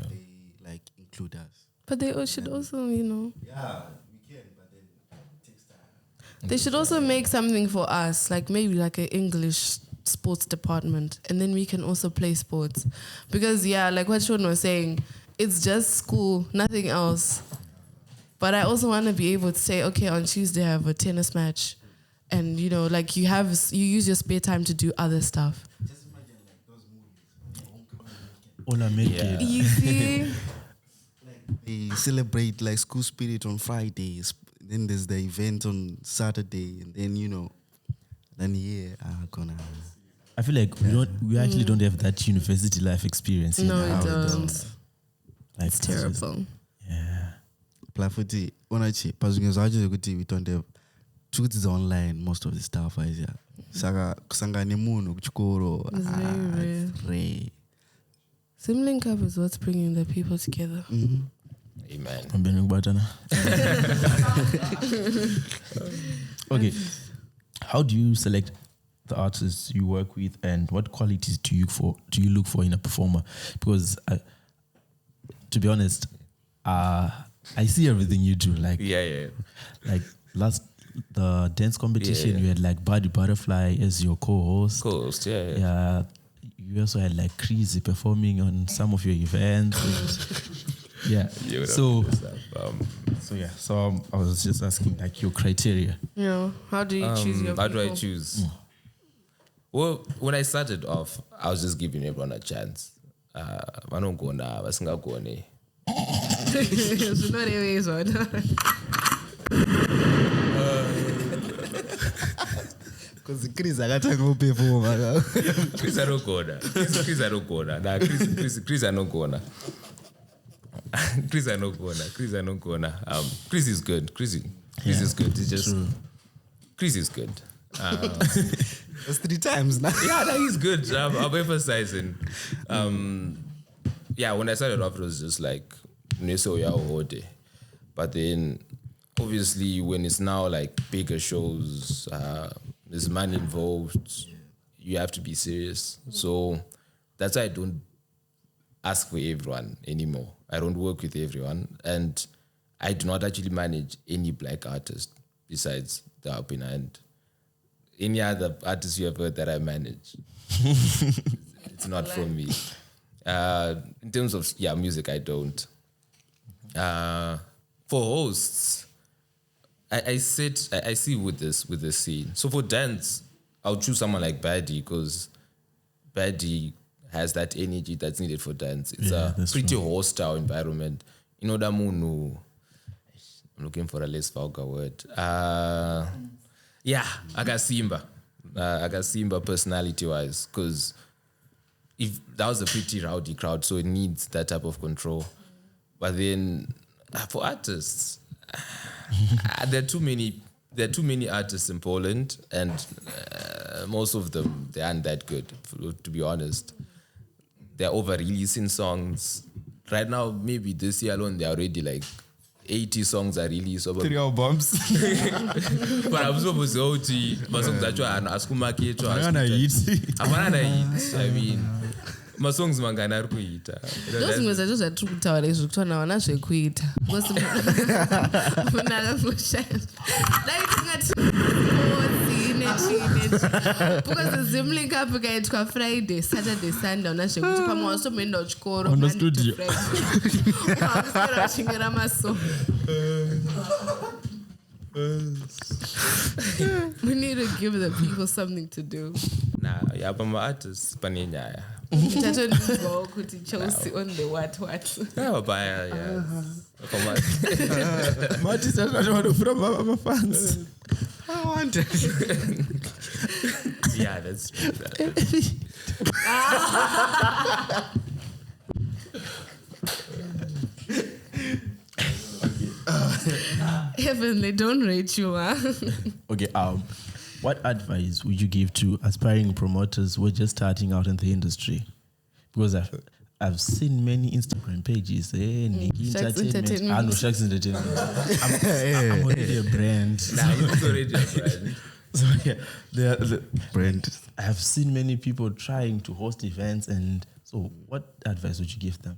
S5: like include us.
S2: But they should also, you know.
S5: Yeah, we can, but then it takes time.
S2: They should also make something for us, like maybe like an English sports department, and then we can also play sports. Because like what Sean was saying, it's just school, nothing else. But I also want to be able to say, okay, on Tuesday I have a tennis match, and you know, like you use your spare time to do other stuff.
S5: Just imagine like those movies.
S4: All American.
S2: You see?
S5: They celebrate like school spirit on Fridays. Then there's the event on Saturday, and then gonna.
S4: I feel like we actually don't have that university life experience.
S2: No, we
S4: now.
S2: don't.
S4: Like,
S2: It's terrible.
S4: Yeah.
S5: Plafuti, onachi, pazungezaje ukuthi we don't have truths online, most of the stuff is Saka kusangane munhu kuchikoro.
S2: It's very rare. Simlink up is what's bringing the people together.
S1: Amen.
S4: Okay. How do you select the artists you work with, and what qualities do you look for in a performer? Because to be honest, I see everything you do. Like like the dance competition, you had like Buddy Butterfly as your co-host. Yeah. You also had like Crazy performing on some of your events. So I was just asking like your criteria.
S2: How do you choose your people?
S1: How do I choose? Well, when I started off, I was just giving everyone a chance.
S5: Because Chris akatanga perform.
S1: Chris anogona. Chris is good. Chris is good. It's just Chris is good.
S5: That's 3 times now.
S1: Yeah, no, he's good. I'm emphasizing. When I started off, it was just like but then obviously when it's now like bigger shows, there's money involved, you have to be serious. So that's why I don't ask for everyone anymore. I don't work with everyone, and I do not actually manage any black artist besides the Alpina and any other artist you have heard that I manage. It's not for me. In terms of music, I don't. For hosts, I see with this scene. So for dance, I'll choose someone like Baddy, because Baddy has that energy that's needed for dance. It's a pretty hostile environment. You know, I'm looking for a less vulgar word. Agasimba personality-wise, because if that was a pretty rowdy crowd, so it needs that type of control. But then for artists, there are too many artists in Poland, and most of them, they aren't that good, to be honest. They're over-releasing songs. Right now, maybe this year alone, they're already like 80 songs are released.
S4: 3 albums.
S1: But I'm supposed to say, my songs actually are askumaketo. I mean, my songs mangana ari kuita.
S2: Those zvacho zvatiri kutaura izvi kuti vanhu havana zvekuita. Because munhu akakushanda. Dai tingati because the Zimlink up ikaitwa Friday, Saturday, Sunday havana zvekuti pamwe wasomoenda kuchikoro Monday to Friday. Ukakuswera uchingera masongo. We need a give the people something to do.
S1: Nah, yeah, but my artists, Paninya.
S2: Go to Chelsea on the what.
S1: Yeah, but yeah.
S4: Martis, I don't want to from my fans.
S5: I want it.
S1: Yeah, that's true.
S2: Heaven, they don't rate you, huh?
S4: Okay, what advice would you give to aspiring promoters who are just starting out in the industry? Because I've seen many Instagram pages. Nikki
S2: Shaq's Entertainment.
S4: I know Shaq's Entertainment. I'm already a brand.
S1: Nah, it's already a brand.
S4: So yeah, the
S5: Brand.
S4: I've seen many people trying to host events, and so what advice would you give them?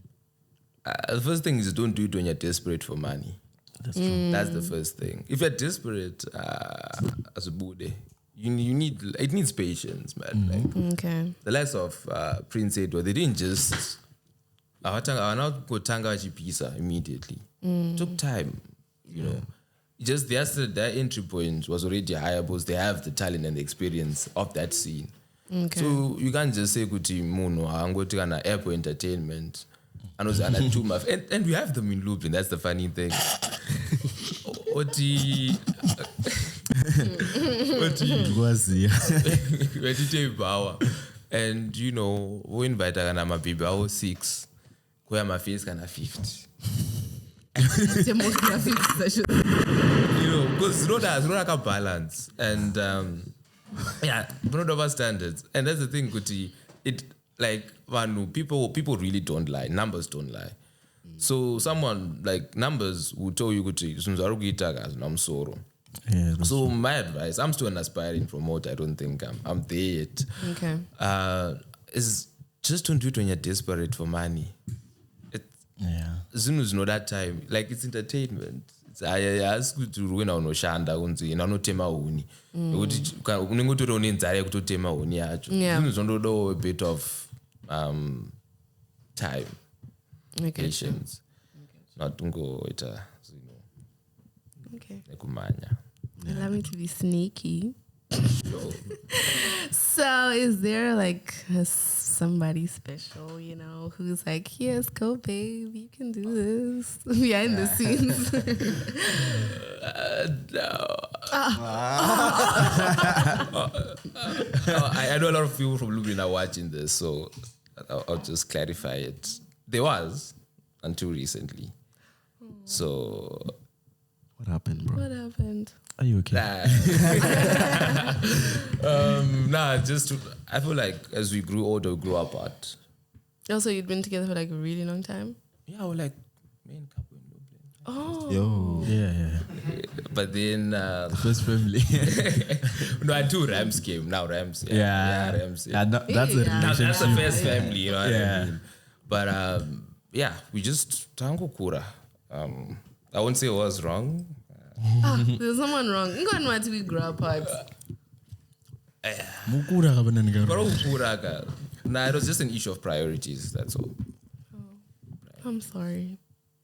S1: The first thing is don't do it when you're desperate for money.
S4: That's true.
S1: That's the first thing. If you're desperate, as a Bude, you need it needs patience, man. Like,
S2: Okay.
S1: the likes of Prince Edward, they didn't just not go tanga pizza immediately. It took time, you know. Just their entry point was already higher because they have the talent and the experience of that scene.
S2: Okay.
S1: So you can't just say kuti muno angoti kana airport entertainment and we have them in Lublin. That's the funny thing. Oti Bawa. And you know, we invite my baby 6 where my face kind of 50.
S2: Demographics.
S1: You know, because it's not like a balance. And yeah, not over standards. And that's the thing, Kuti. It like people really don't lie. Numbers don't lie. So someone like numbers will tell you Kuti, I'm sorry.
S4: Yeah,
S1: So my advice, I'm still an aspiring promoter. I don't think I'm there yet.
S2: Okay.
S1: Is just don't do it when you're desperate for money.
S4: yeah.
S1: Zunu's not that time. Like it's entertainment. I ask you to ruin on Oshanda unzi na no tema uni. Unengoto roni nzare kutotema uni yacho. Zunu's on a bit of time, patience. Not ungo ita zino.
S2: Okay.
S1: Nekumanya.
S2: Allow me to be sneaky. So is there like somebody special, you know, who's like, yes, go babe, you can do this behind the scenes?
S1: No. I know a lot of people from Lublin are watching this, so I'll just clarify it. There was until recently. So
S5: What happened, bro?
S2: What happened?
S4: Are you okay?
S1: I feel like as we grew older, we grew apart.
S2: Also, you'd been together for like a really long time?
S1: Yeah, we're like main couple in Lublin.
S2: Oh.
S5: Yo.
S4: Yeah.
S1: But then
S4: First family.
S1: no, until Rams came. Now Rams. Rams.
S4: Yeah, that's a
S2: Yeah.
S1: Now, that's the
S4: relationship.
S1: first family, you know what
S4: Yeah.
S1: I mean? But yeah, we just tango kura. I won't say it was wrong.
S2: There's someone wrong. Why do we grow apart?
S4: Mukura kabanani ka-
S1: But ukura, nah, it was just an issue of priorities. That's all.
S2: I'm sorry.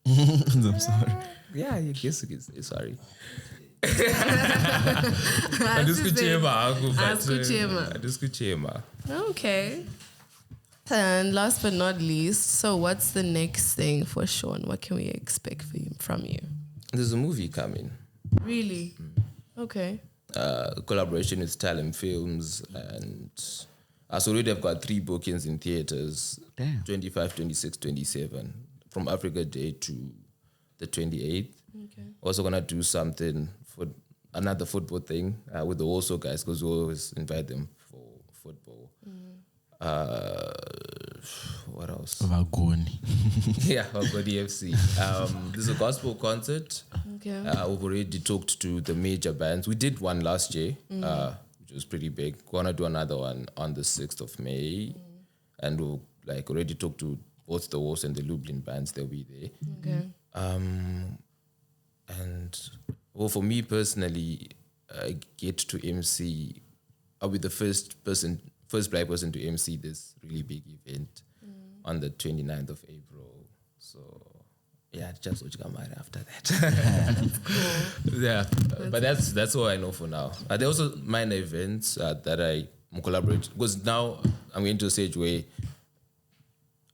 S4: I'm sorry.
S1: Yeah, I guess sorry.
S2: Asikuchema. Okay. And last but not least, so what's the next thing for Sean? What can we expect from you?
S1: There's a movie coming.
S2: Really? Okay.
S1: Collaboration with Talent Films, and so already I've got 3 bookings in theaters.
S5: Damn.
S1: 25, 26, 27, from Africa Day to the 28th.
S2: Okay.
S1: Also gonna do something for another football thing with the also guys, because we always invite them for football. What else?
S4: Vagoni.
S1: Yeah, I've got EFC. There's a gospel concert.
S2: Okay.
S1: We've already talked to the major bands. We did one last year, which was pretty big. We're gonna do another one on the 6th of May, and we'll like already talked to both the Wolves and the Lublin bands. They'll be there.
S2: Okay.
S1: And well, for me personally, I get to MC. I'll be the first black person to MC this really big event on the 29th of April. So yeah, just what you got married after that.
S2: Cool.
S1: Yeah, But that's all I know for now. There are also minor events that I collaborate, because now I'm into a stage where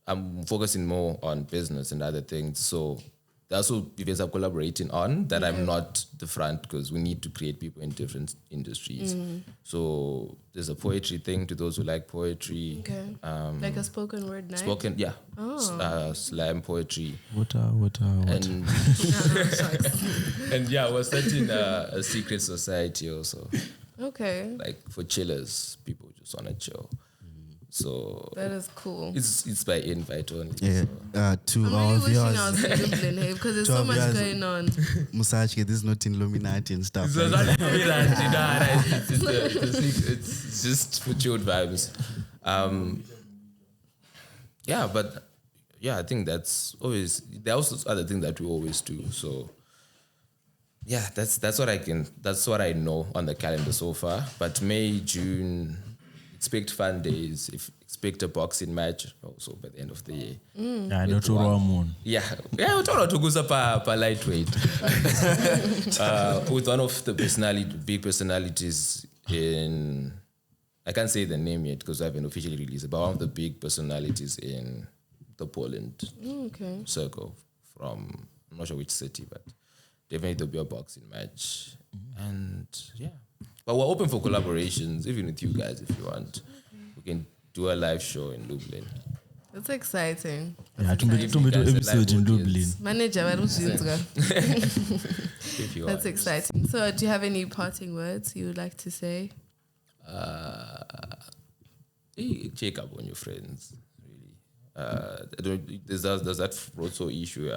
S1: I'm focusing more on business and other things. So there are also events I'm collaborating on that I'm not the front, because we need to create people in different industries. So there's a poetry thing to those who like poetry.
S2: Okay. Like a spoken word night?
S1: Spoken, yeah. Slam poetry.
S4: What?
S1: And, and yeah, we're starting a secret society also.
S2: Okay.
S1: Like for chillers, people just want to chill. So
S2: That is cool.
S1: it's by invite only.
S5: Yeah. To
S2: I'm
S5: our
S2: really wishing I
S5: viewers,
S2: was in Dublin, hey, because there's
S5: To
S2: so
S5: our
S2: much
S5: viewers.
S2: going on.
S5: Musashi, this is not Illuminati and stuff.
S1: So
S5: like
S1: it's
S5: that.
S1: it's just for chilled vibes. Yeah, but yeah, I think that's always, there are also other things that we always do. So yeah, that's what I know on the calendar so far. But May, June, expect fun days. Expect a boxing match also by the end of the year.
S4: Yeah, Dr. Ramon.
S1: Yeah, we talk to go per lightweight with one of the big personalities in. I can't say the name yet because I haven't officially released it, but one of the big personalities in the Poland circle from, I'm not sure which city, but definitely there'll be a boxing match. And yeah, but we're open for collaborations, even with you guys if you want. We can do a live show in Lublin.
S2: That's exciting.
S4: Yeah, to
S1: Guys,
S4: do
S1: a live
S4: episode in Dublin.
S1: audience.
S2: Manager,
S1: If you
S2: that's
S1: want.
S2: exciting. So, do you have any parting words you would like to say?
S1: Check up on your friends, really. There's that Roto issue.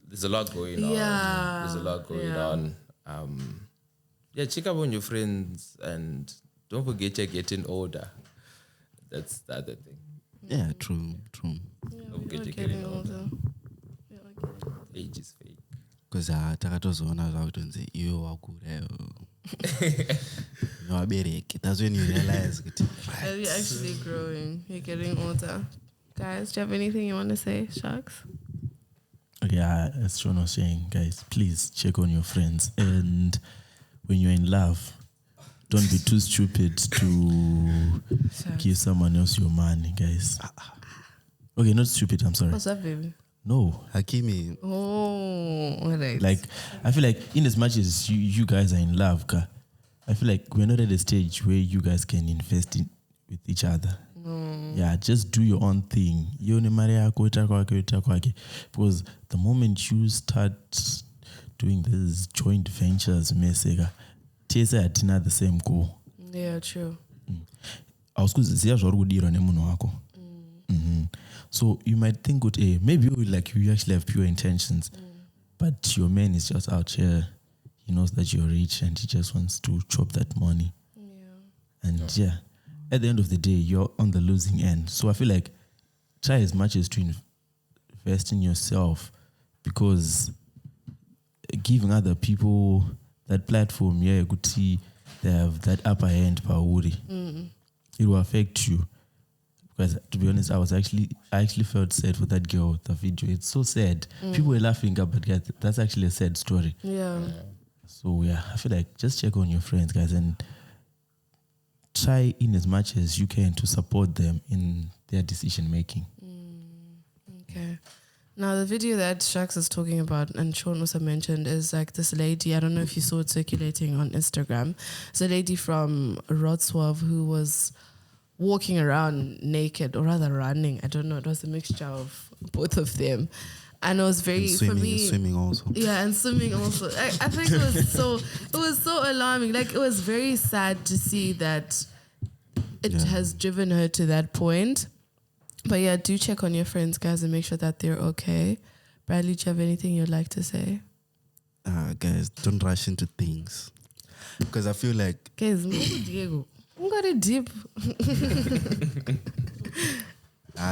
S1: There's a lot going on.
S2: Yeah.
S1: There's a lot going on. Check up on your friends and don't forget you're getting older. That's the other thing.
S5: Yeah, true.
S1: Don't forget you're getting older. Age is fake.
S5: Because takatozona zvakutonzi iwe wakura nowabereki. That's when you realize that
S2: You're actually growing. You're getting older. Guys, do you have anything you want to say, Sharks?
S4: Yeah, as Sean was saying, guys, please check on your friends. And when you're in love, don't be too stupid to give someone else your money, guys. Okay, not stupid, I'm sorry.
S2: What's up, baby?
S4: No.
S5: Hakimi,
S2: Oh, all right.
S4: Like, I feel like in as much as you guys are in love, I feel like we're not at a stage where you guys can invest in with each other. Yeah, just do your own thing. Because the moment you start doing these joint ventures, Tesa atina the same goal.
S2: Yeah, true.
S4: So you might think, maybe you actually have pure intentions, but your man is just out here. He knows that you're rich and he just wants to chop that money.
S2: Yeah.
S4: And at the end of the day, you're on the losing end. So I feel like try as much as to invest in yourself, because giving other people that platform, you could see they have that upper hand power. It will affect you. Because to be honest, I actually felt sad for that girl, the video. It's so sad. People were laughing, but guys, that's actually a sad story.
S2: Yeah.
S4: So yeah, I feel like just check on your friends, guys, and try in as much as you can to support them in their decision making.
S2: Okay. Now, the video that Sharks is talking about, and Sean also mentioned, is like this lady. I don't know if you saw it circulating on Instagram. It's a lady from Wrocław who was walking around naked, or rather running. I don't know. It was a mixture of both of them. And it was very, for me,
S5: swimming also.
S2: yeah, and swimming also. I think it was so alarming. Like, it was very sad to see that it has driven her to that point. But yeah, do check on your friends, guys, and make sure that they're okay. Bradley, do you have anything you'd like to say?
S5: Guys, don't rush into things. Because I feel like...
S2: Guys, Diego, I'm got it deep.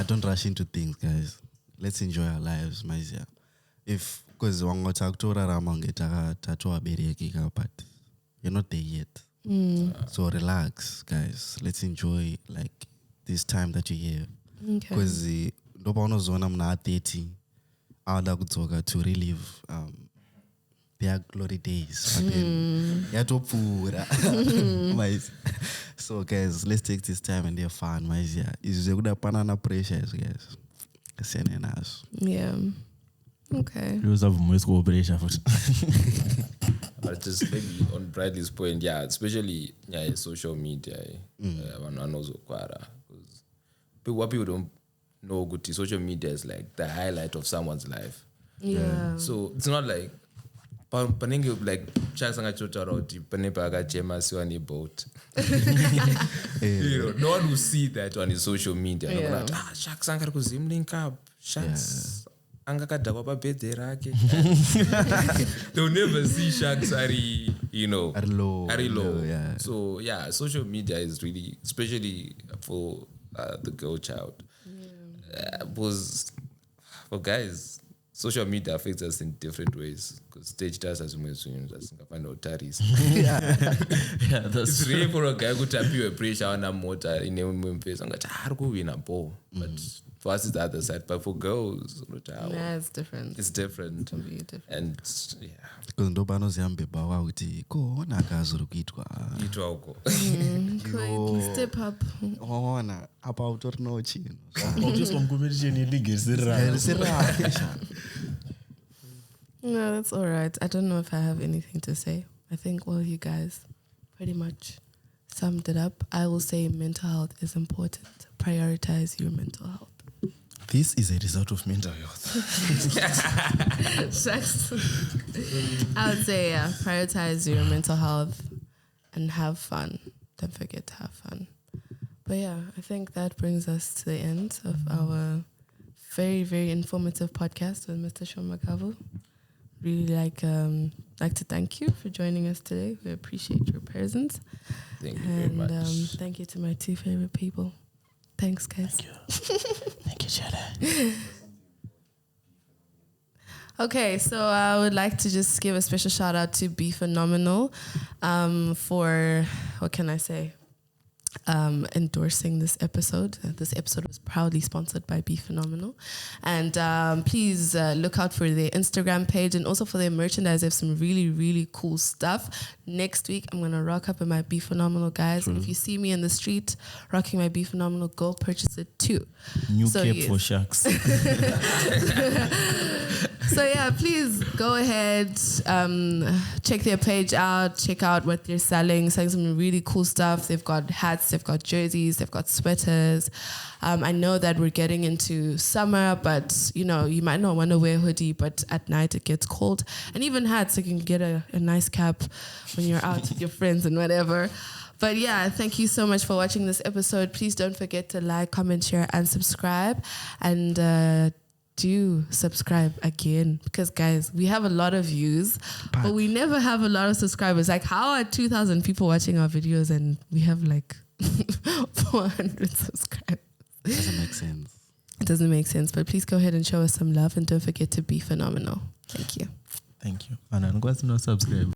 S5: don't rush into things, guys. Let's enjoy our lives, Maizia. If, because but you're not there yet. So relax, guys. Let's enjoy like this time that you have. Because ndoba unozona mna 30 awada kudzoka to relive their glory days. But then, so guys, let's take this time and have fun. Is a good banana pressures, guys.
S2: Yeah. Okay.
S4: You have more cooperation for
S1: But just maybe on Bradley's point, yeah, especially social media, one knows because what people don't know, good social media is like the highlight of someone's life.
S2: Yeah.
S1: So it's not like panenge like chasanga chotaroti panepaga chema siwani boat. You know, no one will see that on his social media.
S2: Yeah.
S1: Like, Shaq Sankar kuzim link up. Shaq's angakada kwa birthday rake. They'll never see Shaq's Ari, you know,
S5: Ari low. Yeah.
S1: So yeah, social media is really, especially for the girl child, was for guys. Social media affects us in different ways because stage does as we find out taris.
S4: yeah, that's
S1: It's rare for a guy who tap you a pressure on a motor in a face. I'm like, go win a ball. But for us, it's the other side. But for girls,
S2: Yeah, it's different.
S1: it's different.
S2: Completely different.
S1: And yeah,
S5: Because nobody ziyambe bawa uti ko na kazuru kitwa.
S2: Step up.
S5: Ona about or no chino.
S4: just one competition in league is
S2: No, that's all right. I don't know if I have anything to say. I think all you guys pretty much summed it up. I will say mental health is important. Prioritize your mental health.
S4: This is a result of mental health.
S2: Shucks. I would say, yeah, prioritize your mental health and have fun. Don't forget to have fun. But yeah, I think that brings us to the end of our very, very informative podcast with Mr. Magavu. Really like to thank you for joining us today. We appreciate your presence.
S1: Thank you very much.
S2: Thank you to my two favorite people. Thanks, guys.
S4: Thank you, Chada.
S2: Okay, so I would like to just give a special shout out to Be Phenomenal for, what can I say, endorsing this episode. This episode was proudly sponsored by Be Phenomenal. And please look out for their Instagram page and also for their merchandise. They have some really, really cool stuff. Next week, I'm going to rock up in my Be Phenomenal, guys. And if you see me in the street rocking my Be Phenomenal, go purchase it too.
S4: New cap for sharks.
S2: So yeah, please go ahead, check their page out, check out what they're selling some really cool stuff. They've got hats, they've got jerseys, they've got sweaters. I know that we're getting into summer, but you know, you might not want to wear a hoodie, but at night it gets cold. And even hats, you can get a nice cap when you're out with your friends and whatever. But yeah, thank you so much for watching this episode. Please don't forget to like, comment, share, and subscribe. And do subscribe again, because guys, we have a lot of views, but we never have a lot of subscribers. Like, how are 2,000 people watching our videos and we have like 400 subscribers?
S5: Doesn't make sense.
S2: It doesn't make sense, but please go ahead and show us some love and don't forget to be phenomenal. Thank you.
S4: Thank you. And I'm going to subscribe.